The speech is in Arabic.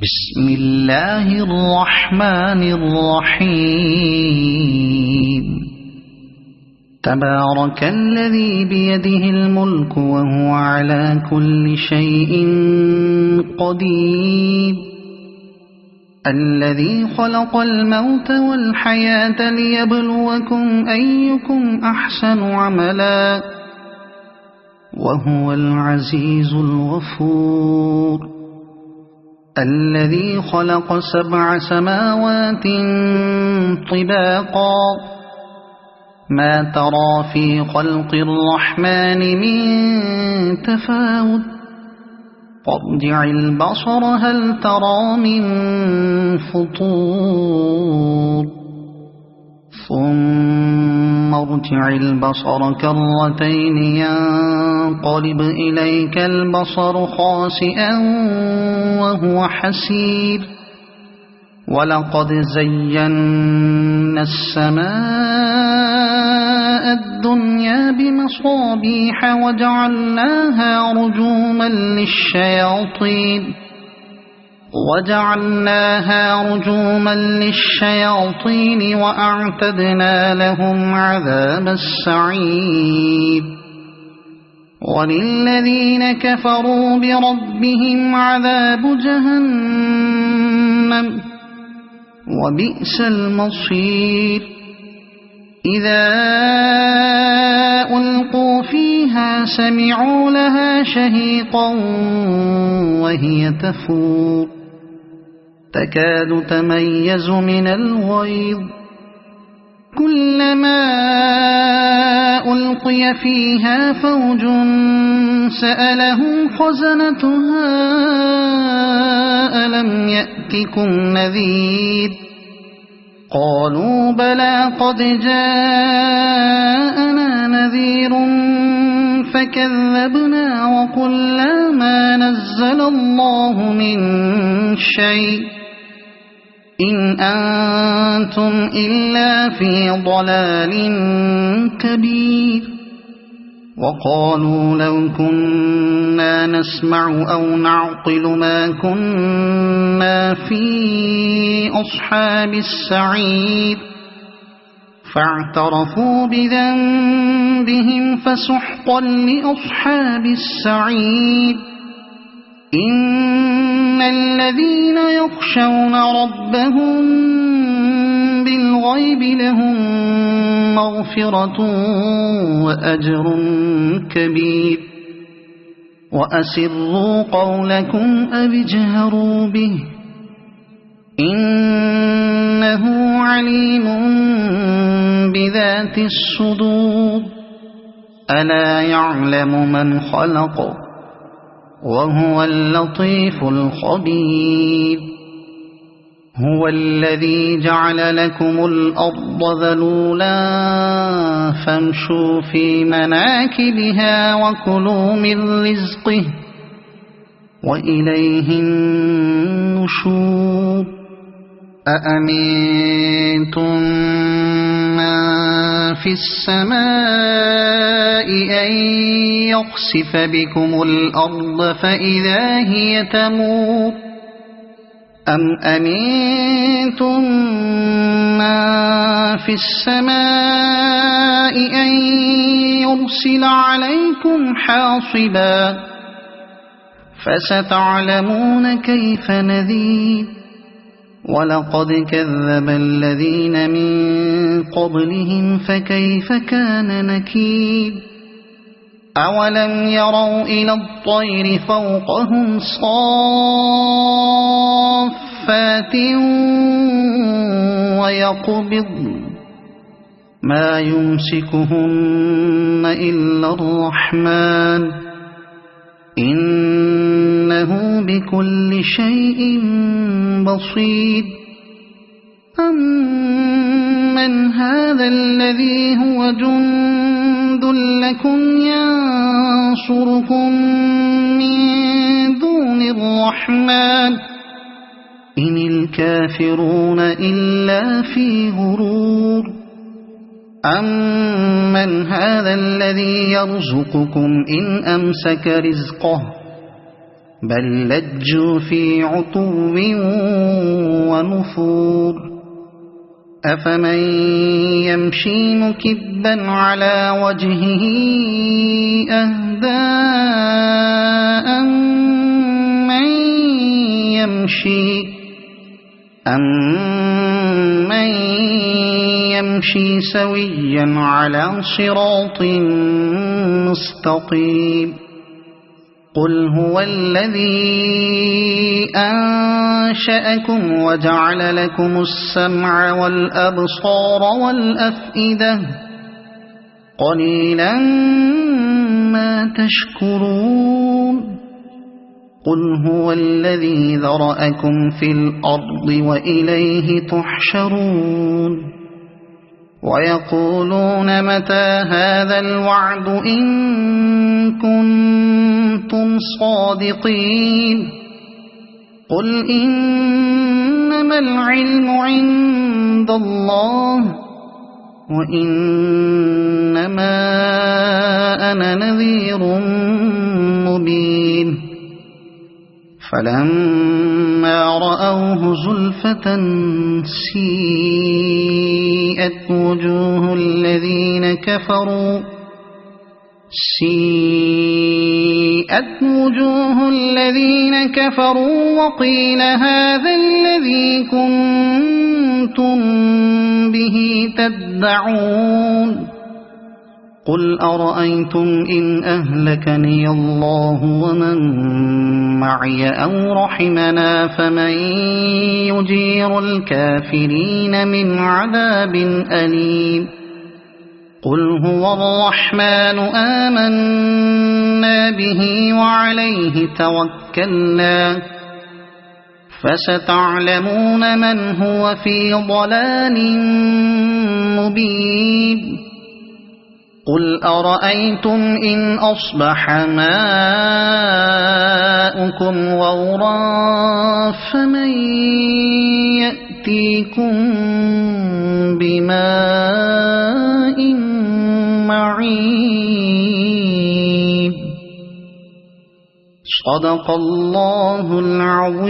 بسم الله الرحمن الرحيم. تبارك الذي بيده الملك وهو على كل شيء قدير، الذي خلق الموت والحياة ليبلوكم أيكم أحسن عملا وهو العزيز الغفور. الذي خلق 7 سماوات طباقا، ما ترى في خلق الرحمن من تفاوت، فارجع البصر هل ترى من فطور، ثم ارجع البصر كرتين ينقلب إليك البصر خاسئا وهو حسير. ولقد زينا السماء الدنيا بمصابيح وجعلناها رجوما للشياطين وأعتدنا لهم عذاب السعير. وللذين كفروا بربهم عذاب جهنم وبئس المصير. إذا ألقوا فيها سمعوا لها شهيقا وهي تفور، تكاد تميز من الغيظ، كلما ألقي فيها فوج سألهم خزنتها ألم يأتكم نذير، قالوا بلى قد جاءنا نذير فكذبنا وقلنا ما نزل الله من شيء إن أنتم إلا في ضلال كبير. وقالوا لو كنا نسمع أو نعقل ما كنا في أصحاب السعير، فاعترفوا بذنبهم فسحقا لأصحاب السعير. إن الذين يخشون ربهم بالغيب لهم مغفرة وأجر كبير. وأسروا قولكم أو اجهروا به إنه عليم بذات الصدور. ألا يعلم من خلق وهو اللطيف الخبير. هو الذي جعل لكم الأرض ذلولا فامشوا في مناكبها وكلوا من رزقه وإليه النشور. أأمنتم من في السماء أن يخسف بكم الأرض فإذا هي تمور، أم أمنتم من في السماء أن يرسل عليكم حاصبا، فستعلمون كيف نذير. ولقد كذب الذين من قبلهم فكيف كان نكير. أولم يروا إلى الطير فوقهم صافات ويقبضن ما يمسكهن إلا الرحمن إنه بكل شيء بصير. أمن هذا الذي هو جند لكم ينصركم من دون الرحمن إن الكافرون إلا في غرور. أمن هذا الذي يرزقكم إن أمسك رزقه بل لجوا في عتو ونفور أفمن يمشي مكبا على وجهه أهدى أمن يمشي سويا على صراط مستقيم قل هو الذي أنشأكم وجعل لكم السمع والأبصار والأفئدة قليلا ما تشكرون قل هو الذي ذرأكم في الأرض وإليه تحشرون ويقولون متى هذا الوعد إن كنتم صادقين قل إنما العلم عند الله وإنما أنا نذير مبين فلما رأوه زلفة سيئت وجوه الذين كفروا وقيل هذا الذي كنتم به تدعون قل أرأيتم إن أهلكني الله ومن معي أو رحمنا فمن يجير الكافرين من عذاب أليم قل هو الرحمن آمنا به وعليه توكلنا فستعلمون من هو في ضلال مبين قل أرأيتم إن أصبح ماؤكم غورا فمن يأتيكم بماء معين صدق الله العظيم.